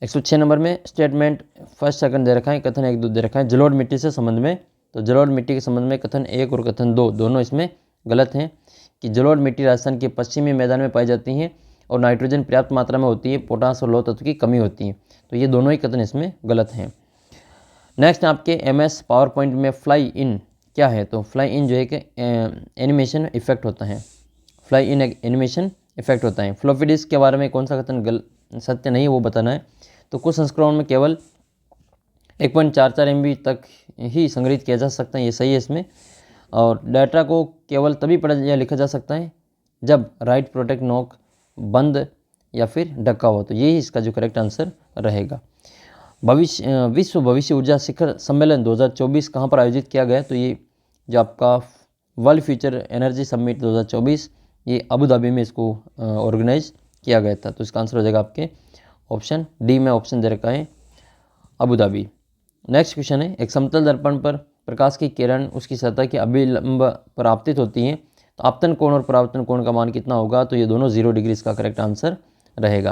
106 नंबर में स्टेटमेंट फर्स्ट सेकंड दे रखा है, कथन 1 2 दे रखा है जलोढ़ मिट्टी से संबंध में। तो जलोढ़ मिट्टी के संबंध में कथन 1 और कथन 2 दोनों इसमें गलत हैं कि जलोढ़ मिट्टी राजस्थान के पश्चिमी मैदान में पाई जाती हैं और नाइट्रोजन पर्याप्त मात्रा में होती है, पोटास और लौह तत्व की कमी होती है। तो ये दोनों ही कथन इसमें गलत हैं। नेक्स्ट आपके MS पावर पॉइंट में फ्लाई इन क्या है? तो फ्लाई इन जो है कि एनिमेशन इफेक्ट होता है, फ्लाई इन एनिमेशन इफेक्ट होता है। फ्लॉपी डिस्क के बारे में कौन सा कथन सत्य नहीं है वो बताना है। तो कुछ संस्करणों में केवल 1.44 MB तक ही संग्रहित किया जा सकता है, ये सही है इसमें। और डाटा को केवल तभी पढ़ा या लिखा जा सकता है जब राइट प्रोटेक्ट नॉक बंद या फिर ढका हो। तो यही इसका जो करेक्ट आंसर रहेगा। विश्व भविष्य ऊर्जा शिखर सम्मेलन 2024 कहाँ पर आयोजित किया गया? तो ये जो आपका वर्ल्ड फ्यूचर एनर्जी समिट 2024 ये अबू धाबी में इसको ऑर्गेनाइज किया गया था। तो इसका आंसर हो जाएगा आपके ऑप्शन डी में ऑप्शन दे रखा है अबू धाबी। नेक्स्ट क्वेश्चन है, एक समतल दर्पण पर प्रकाश की किरण उसकी सतह के अभिलंब पर आपतित होती है तो आपतन कोण और परावर्तन कोण का मान कितना होगा? तो ये दोनों 0 डिग्री इसका करेक्ट आंसर रहेगा,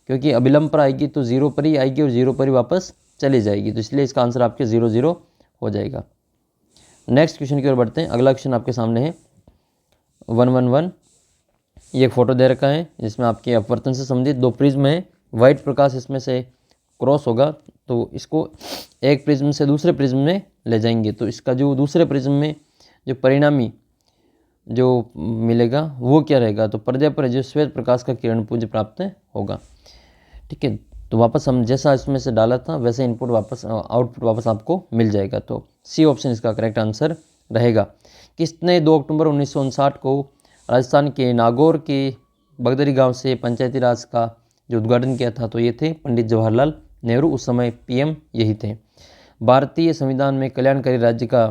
क्योंकि अभिलंब पर आएगी तो 0 पर ही आएगी और 0 पर ही वापस चली जाएगी। तो इसलिए इसका आंसर आपके 0 0 हो जाएगा। नेक्स्ट क्वेश्चन की ओर बढ़ते हैं। अगला क्वेश्चन आपके सामने है 111। ये एक फोटो दे रखा है जिसमें आपके अपवर्तन से संबंधित 2 प्रिज्म है। वाइट प्रकाश इसमें से क्रॉस होगा तो इसको एक प्रिज्म से दूसरे प्रिज्म में ले जाएंगे। तो इसका जो दूसरे प्रिज्म में जो परिणामी जो मिलेगा वो क्या रहेगा? तो पर्दे पर जो श्वेत प्रकाश का किरण पुंज प्राप्त होगा। ठीक है, तो वापस हम जैसा इसमें से डाला था वैसे इनपुट वापस आउटपुट वापस आपको मिल जाएगा। तो सी ऑप्शन इसका करेक्ट आंसर रहेगा। किसने 2 अक्टूबर 1959 को राजस्थान के नागौर के बगदरी गांव से पंचायती राज का जो उद्घाटन किया था? तो ये थे पंडित जवाहरलाल नेहरू, उस समय PM यही थे। भारतीय संविधान में कल्याणकारी राज्य का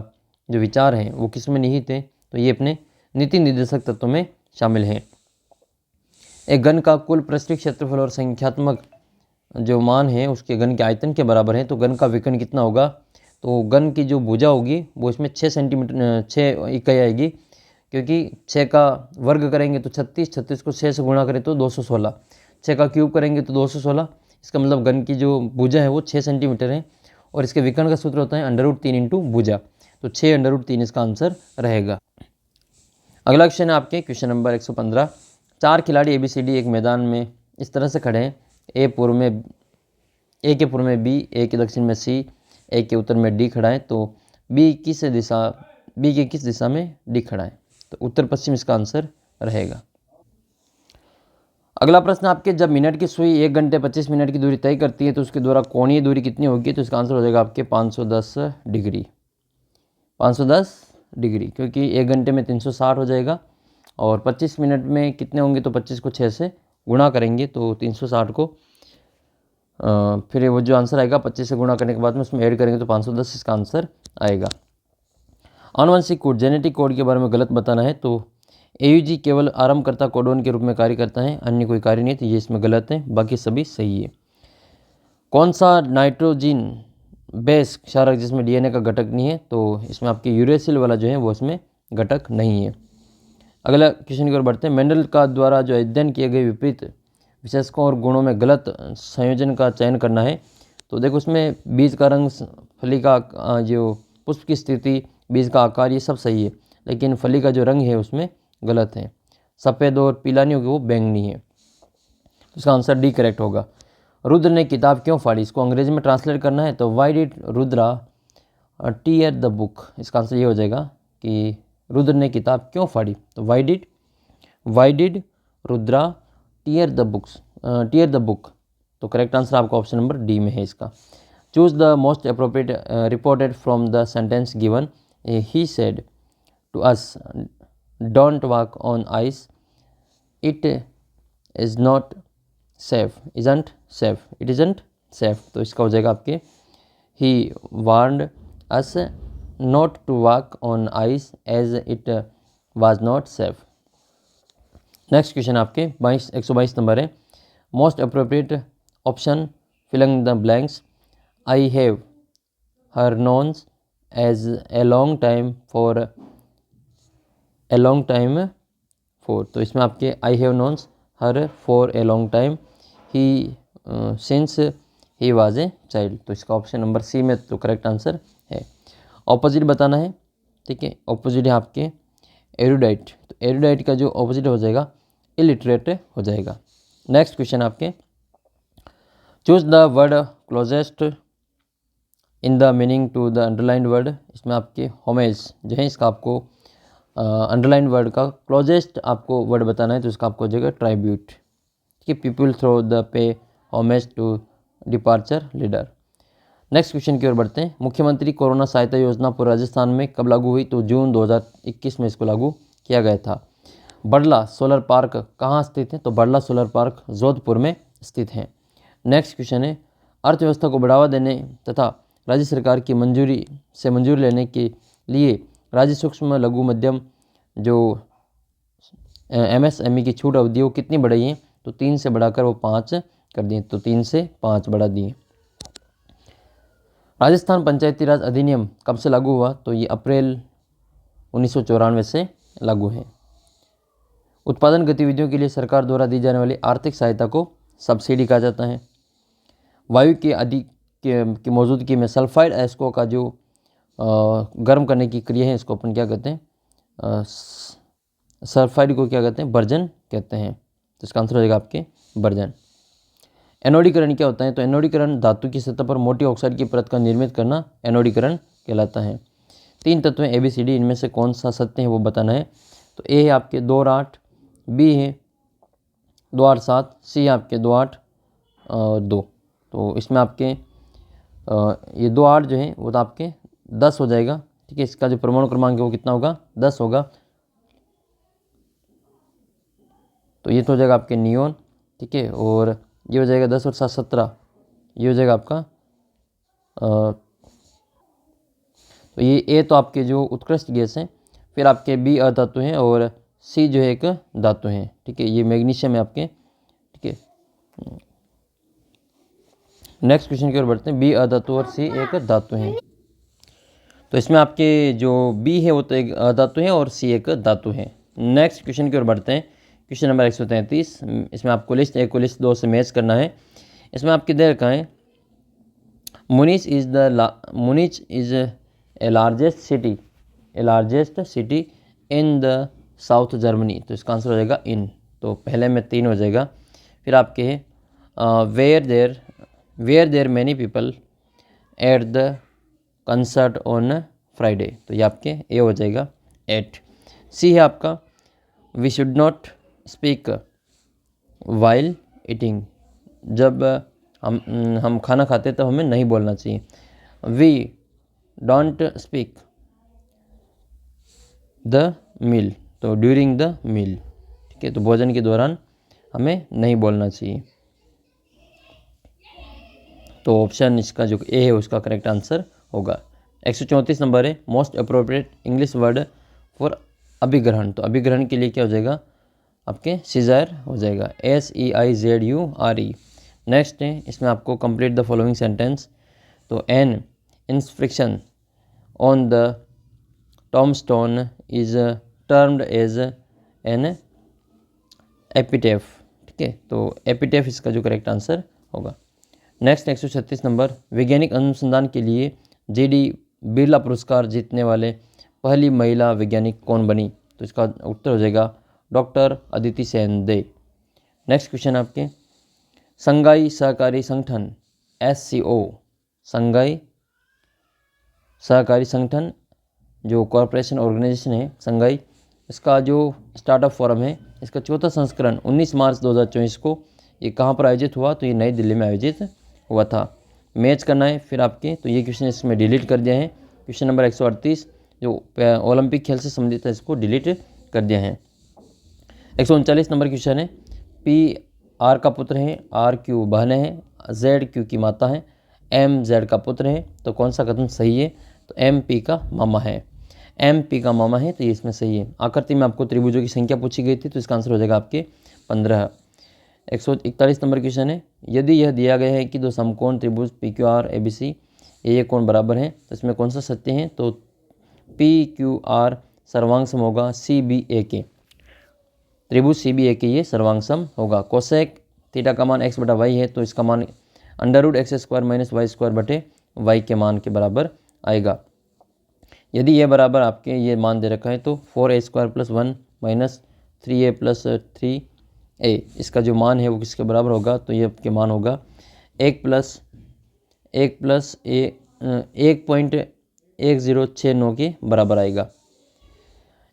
जो विचार हैं वो किस में निहित है? तो ये अपने नीति निर्देशक तत्वों में शामिल हैं। एक घन का कुल पृष्ठीय क्षेत्रफल और संख्यात्मक जो मान है उसके घन के आयतन के बराबर है। तो घन का विकर्ण कितना होगा? तो घन की जो भुजा होगी वो इसमें 6 सेंटीमीटर 6 इकाई आएगी, क्योंकि 6 का वर्ग करेंगे तो 36, 36 को 6 से गुणा करें तो 216, 6 का क्यूब करेंगे तो 216। इसका मतलब घन की जो भुजा है वो 6 सेंटीमीटर है और इसके विकर्ण का सूत्र होता है √3 इंटू भुजा। तो 6 √3 इसका आंसर रहेगा। अगला क्वेश्चन है आपके क्वेश्चन नंबर 115। 4 खिलाड़ी ABCD एक मैदान में इस तरह से खड़े हैं। ए के पूर्व में B, A के दक्षिण में C, A के उत्तर में D खड़ा है। तो B की किस दिशा में D खड़ा है? तो उत्तर पश्चिम इसका आंसर रहेगा। अगला प्रश्न आपके, जब मिनट की सुई 1 घंटे 25 मिनट की दूरी तय करती है तो उसके द्वारा कोणीय दूरी कितनी होगी? तो इसका आंसर हो जाएगा आपके 510 डिग्री। 510 डिग्री, क्योंकि 1 घंटे में 360 हो जाएगा और 25 मिनट में कितने होंगे? तो 25 को 6 से गुणा करेंगे तो 360 को फिर वो जो आंसर आएगा 25 से गुणा करने के बाद में उसमें ऐड करेंगे तो 510 इसका आंसर आएगा। आनुवंशिक कोड जेनेटिक कोड के बारे में गलत बताना है। तो AUG केवल आरंभकर्ता कोडोन के रूप में कार्य करता है, अन्य कोई कार्य नहीं। तो ये इसमें गलत है, बाकी सभी सही है। कौन सा नाइट्रोजन बेस क्षारक जिसमें DNA का घटक नहीं है? तो इसमें आपके यूरेसिल वाला जो है वो इसमें घटक नहीं है। अगला क्वेश्चन की ओर बढ़ते हैं। मेंडल का द्वारा जो अध्ययन किए गए विपरीत विशेषकों और गुणों में गलत संयोजन का चयन करना है। तो देखो उसमें बीज का रंग, फली का जो पुष्प की स्थिति, बीज का आकार, ये सब सही है, लेकिन फली का जो रंग है उसमें गलत है। सफ़ेद और पीला नहीं होगा, वो बैंगनी है। तो इसका आंसर D करेक्ट होगा। रुद्र ने किताब क्यों फाड़ी? इसको अंग्रेजी में ट्रांसलेट करना है। तो why did Rudra tear the book? इसका आंसर ये हो जाएगा कि रुद्र ने किताब क्यों फाड़ी। तो why did Rudra tear the book. तो करेक्ट आंसर आपका ऑप्शन नंबर D में है इसका। Choose the most appropriate reported from the sentence given. He said to us don't walk on ice, it is not safe, isn't safe, it isn't safe. तो इसका हो जाएगा आपके he warned us not to walk on ice as it was not safe. Next question आपके 122 number है. Most appropriate option filling the blanks. I have her known as a long time for तो इसमें आपके I have known her for a long time, he since he was a child. तो इसका option number सी में तो correct answer है. Opposite बताना है. ठीक है, ऑपोजिट है आपके एरुडाइट. तो एरुडाइट का जो ऑपोजिट हो जाएगा इलिटरेट हो जाएगा. नेक्स्ट क्वेश्चन आपके choose the word closest in the meaning to the underlined word. इसमें आपके होमेज जो है इसका आपको अंडरलाइंड वर्ड का क्लोजेस्ट आपको वर्ड बताना है. तो इसका आपको हो जाएगा ट्राइब्यूट. ठीक है, people throw the pay homage to departure leader. Next question की ओर बढ़ते हैं. मुख्यमंत्री कोरोना सहायता योजना पूरे राजस्थान में कब लागू हुई? तो जून 2021 में इसको लागू किया गया था. बड़ला सोलर पार्क कहाँ स्थित है? तो बड़ला सोलर पार्क जोधपुर में स्थित है. नेक्स्ट क्वेश्चन है अर्थव्यवस्था को बढ़ावा देने तथा राज्य सरकार की मंजूरी लेने के लिए राज्य सूक्ष्म लघु मध्यम जो MSME की छूट अवधियों कितनी बढ़ाई है? तो 3 से बढ़ाकर वो 5 कर दिए. तो 3 से 5 बढ़ा दिए. राजस्थान पंचायती राज अधिनियम कब से लागू हुआ? तो ये अप्रैल 1994 से लागू है. उत्पादन गतिविधियों के लिए सरकार द्वारा दी जाने वाली आर्थिक सहायता को सब्सिडी कहा जाता है. वायु के अधिक की मौजूदगी में सल्फाइड अयस्कों का जो गर्म करने की क्रिया है इसको अपन क्या कहते हैं? सल्फाइड को क्या कहते हैं? बर्जन कहते हैं. तो इसका आंसर हो जाएगा आपके बर्जन. एनोडीकरण क्या होता है? तो एनोडीकरण धातु की सतह पर मोटी ऑक्साइड की परत का निर्मित करना एनोडीकरण कहलाता है. 3 तत्व हैं ABCD, इनमें से कौन सा सत्य है वो बताना है. तो ए है आपके 2 और 8, बी है 2 8 7, सी है आपके 2 8 2. तो इसमें आपके ये 2 8 जो है वो तो आपके 10 हो जाएगा. ठीक है, इसका जो परमाणु क्रमांक है वो कितना होगा? 10 होगा. तो ये तो हो जाएगा आपके नियोन. ठीक है, और ये हो जाएगा 10 और 7 17, ये हो जाएगा आपका तो ये ए तो आपके जो उत्कृष्ट गैस हैं. फिर आपके बी अधातु हैं और सी जो है एक धातु हैं. ठीक है, ये मैग्नीशियम है आपके. ठीक है, नेक्स्ट क्वेश्चन की ओर बढ़ते हैं. बी अधातु और सी एक धातु हैं. तो इसमें आपके जो बी है वो तो एक अधातु है और सी एक धातु है. नेक्स्ट क्वेश्चन की ओर बढ़ते हैं. Question number 133. इसमें आपको लिस्ट 1 को लिस्ट 2 से मैच करना है. इसमें आपके दे रखा है Munich is a largest city in the south Germany. तो इसका आंसर हो जाएगा इन. तो पहले में 3 हो जाएगा. फिर आपके है were there many people at the concert on Friday. तो ये आपके ए हो जाएगा 8. सी है आपका we should not speak while eating. जब हम खाना खाते तो हमें नहीं बोलना चाहिए. We don't speak the meal. तो ड्यूरिंग द मील. ठीक है, तो भोजन के दौरान हमें नहीं बोलना चाहिए. तो ऑप्शन इसका जो ए है उसका करेक्ट आंसर होगा. 134 नंबर है most appropriate English word for अभिग्रहण. तो अभिग्रहण के लिए क्या हो जाएगा? आपके सीजर हो जाएगा SEIZURE. नेक्स्ट है इसमें आपको कंप्लीट द फॉलोइंग सेंटेंस. तो an inscription on the tombstone is termed as an epitaph. ठीक है, तो एपिटेफ इसका जो करेक्ट आंसर होगा. नेक्स्ट 136 नंबर वैज्ञानिक अनुसंधान के लिए GD बिरला पुरस्कार जीतने वाले पहली महिला वैज्ञानिक कौन बनी? तो इसका उत्तर हो जाएगा डॉक्टर अदिति सेन दे. नेक्स्ट क्वेश्चन आपके संघाई सहकारी संगठन SCO, संघाई सहकारी संगठन जो कॉरपोरेशन ऑर्गेनाइजेशन है संघाई, इसका जो स्टार्टअप फोरम है इसका 4था संस्करण 19 मार्च 2024 को ये कहाँ पर आयोजित हुआ? तो ये नई दिल्ली में आयोजित हुआ था. मैच करना है फिर आपके. तो ये क्वेश्चन इसमें डिलीट कर दिया है. क्वेश्चन नंबर 138 जो ओलंपिक खेल से संबंधित है इसको डिलीट कर दिया है. 139 नंबर क्वेश्चन है PR का पुत्र है, RQ बहन है, ZQ की माता है, MZ का पुत्र है. तो कौन सा कथन सही है? तो एम पी का मामा है, एम पी का मामा है, तो ये इसमें सही है। आकृति में आपको त्रिभुजों की संख्या पूछी गई थी, तो इसका आंसर हो जाएगा आपके 15। 141 नंबर क्वेश्चन है, यदि यह दिया गया है कि दो समकोण त्रिभुज P Q R A B C ये कोण बराबर हैं, तो इसमें कौन सा सत्य है? तो पी क्यू आर सर्वांग सम होगा सी बी ए के, त्रिभुज सी बी ए के ये सर्वांग सम होगा। कोसेक थीटा का मान x बटा वाई है, तो इसका मान √x² माइनस वाई स्क्वायर बटे वाई के मान के बराबर आएगा। यदि ये बराबर आपके ये मान दे रखा है तो 4a² + 1 माइनस 3a + 3a इसका जो मान है वो किसके बराबर होगा? तो ये आपके मान होगा 1.1069 के बराबर आएगा।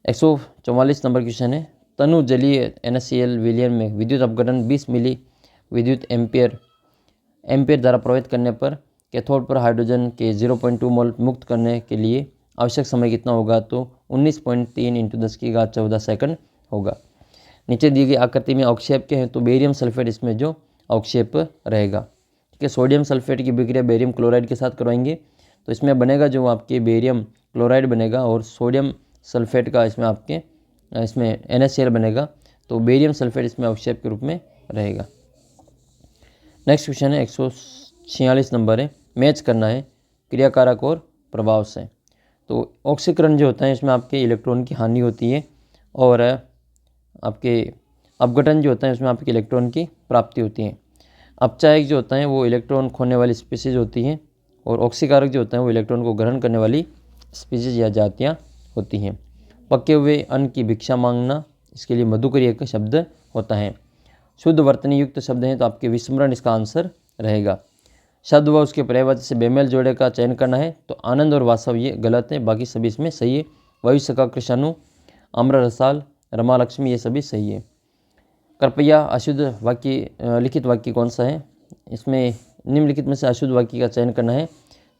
144 नंबर क्वेश्चन है, तनु जलीय NaCl विलयन में विद्युत अपघटन 20 मिली विद्युत एम्पियर द्वारा प्रभावित करने पर कैथोड पर हाइड्रोजन के 0.2 मोल मुक्त करने के लिए आवश्यक समय कितना होगा? तो 19.3 × 10⁻14 सेकंड होगा। नीचे दी गई आकृति में अवक्षेप के हैं, तो बेरियम सल्फेट इसमें जो अवक्षेप रहेगा। ठीक है, सोडियम सल्फेट की विक्रिया बेरियम क्लोराइड के साथ करवाएंगे, तो इसमें बनेगा जो आपके बेरियम क्लोराइड बनेगा और सोडियम सल्फेट का इसमें NaCl बनेगा, तो बेरियम सल्फेट इसमें अवक्षेप के रूप में रहेगा। नेक्स्ट क्वेश्चन है 146 नंबर है, मैच करना है क्रियाकारक और प्रभाव से। तो ऑक्सीकरण जो होता है इसमें आपके इलेक्ट्रॉन की हानि होती है और आपके अपघटन जो होता है उसमें आपके इलेक्ट्रॉन की प्राप्ति होती है। अपचायक जो होता है वो इलेक्ट्रॉन खोने वाली स्पीसीज होती हैं और ऑक्सीकारक जो होता है वो इलेक्ट्रॉन को ग्रहण करने वाली स्पीसीज या जातियाँ होती हैं। पके हुए अन्न की भिक्षा मांगना, इसके लिए मधुकरी का शब्द होता है। शुद्ध वर्तनी युक्त शब्द हैं, तो आपके विस्मरण इसका आंसर रहेगा। शब्द व उसके पर्यायवाची से बेमेल जोड़े का चयन करना है, तो आनंद और वास्तव ये गलत है, बाकी सभी इसमें सही है। भविष्य का कृषाणु, आम्र रसाल, रमा लक्ष्मी ये सभी सही है। कृपया अशुद्ध वाक्य लिखित वाक्य कौन सा है? इसमें निम्नलिखित में से अशुद्ध वाक्य का चयन करना है,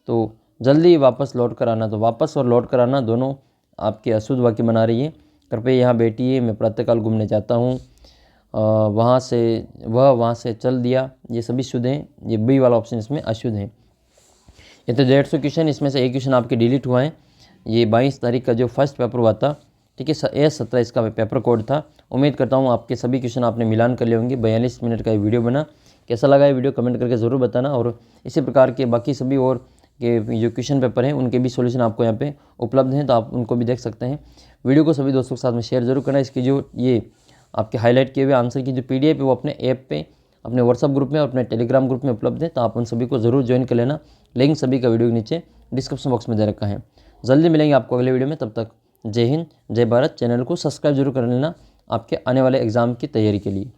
तो जल्दी वापस लौट कर आना, तो वापस और लौट कर आना दोनों आपके अशुद्ध वाक्य बना रही है। कृपया यहाँ बैठिए, मैं प्रातःकाल घूमने जाता हूँ, वहाँ से चल दिया, ये सभी शुद्ध हैं। ये बी वाला ऑप्शन इसमें अशुद्ध है। ये तो 150 क्वेश्चन, इसमें से एक क्वेश्चन आपके डिलीट हुआ है। ये 22 तारीख का जो फर्स्ट पेपर हुआ था, ठीक है, A17 इसका पेपर कोड था। उम्मीद करता हूँ आपके सभी क्वेश्चन आपने मिलान कर लिए होंगे। 42 मिनट का ये वीडियो बना, कैसा लगा ये वीडियो कमेंट करके ज़रूर बताना। और इसी प्रकार के बाकी सभी और के जो क्वेश्चन पेपर हैं उनके भी सॉल्यूशन आपको यहाँ पे उपलब्ध हैं, तो आप उनको भी देख सकते हैं। वीडियो को सभी दोस्तों के साथ में शेयर जरूर करना। इसकी जो ये आपके हाईलाइट किए हुए आंसर की जो PDF है वो अपने ऐप पे, अपने व्हाट्सअप ग्रुप में और अपने टेलीग्राम ग्रुप में उपलब्ध है, तो आप उन सभी को ज़रूर ज्वाइन कर लेना। लिंक सभी का वीडियो के नीचे डिस्क्रिप्शन बॉक्स में दे रखा है। जल्दी मिलेंगे आपको अगले वीडियो में, तब तक जय हिंद जय भारत। चैनल को सब्सक्राइब जरूर कर लेना आपके आने वाले एग्ज़ाम की तैयारी के लिए।